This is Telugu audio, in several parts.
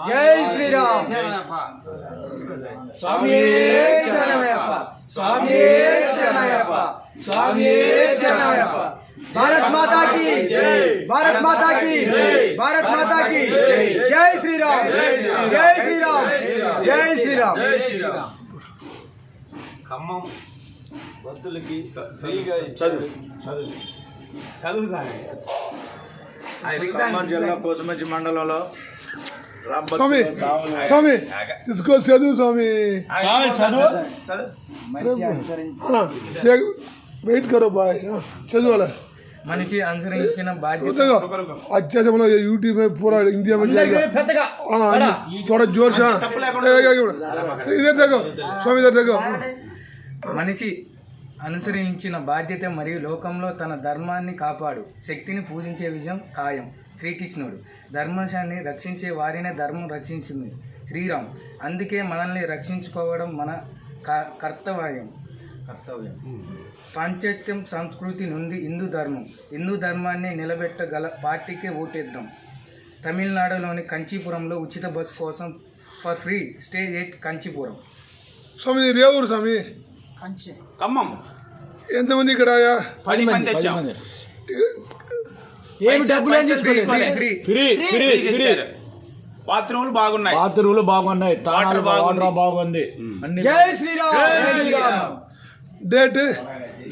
జై శ్రీరామ్. స్వామి శరణమయ్యప్ప, స్వామి శరణమయ్యప్ప, స్వామి శరణమయ్యప్ప. భారత్ మాతా की जय, भारत माता की जय, भारत माता की जय. जय श्री राम, जय श्री राम, जय श्री राम. ఖమ్మం భక్తులకి చదువు ఖమ్మం జిల్లా కోసమంచి మండలంలో స్వామి స్వామి తీసుకో చదువు స్వామి వెయిట్ కరో బాయ్ చదువు మనిషి అనుసరించిన బాధ్యత अच्छा से मतलब यूट्यूब में पूरा इंडिया में जाएगा थोड़ा जोर से इधर देखो स्वामी इधर देखो. మనిషి అనుసరించిన బాధ్యత మరియు లోకంలో తన ధర్మాన్ని కాపాడు శక్తిని పూజించే విజయం ఖాయం. శ్రీకృష్ణుడు ధర్మాన్ని రక్షించే వారినే ధర్మం రక్షించింది శ్రీరామ్. అందుకే మనల్ని రక్షించుకోవడం మన కర్తవ్యం. పాశ్చాత్యం సంస్కృతి నుండి హిందూ ధర్మాన్ని నిలబెట్టగల పార్టీకే ఓటేద్దాం. తమిళనాడులోని కంచీపురంలో ఉచిత బస్సు కోసం for free stay at Kanchipuram. Swami Revuru Swami Khammam ఎంతమంది ఇక్కడ 10 మంది వచ్చాం. ఏమి డబ్బులు ఏం తీసుకోలేదు, ఫ్రీ. బాత్రూములు బాగున్నాయి, తాళాలు బాగుంది. జై శ్రీరామ్, జై Sriram. Date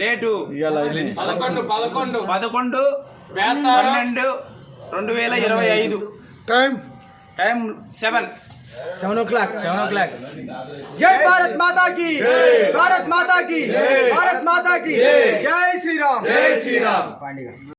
date 11/12/2025. Time 7 o'clock. जय भारत माता की, भारत माता की, भारत माता की. जय श्री राम, जय श्री राम.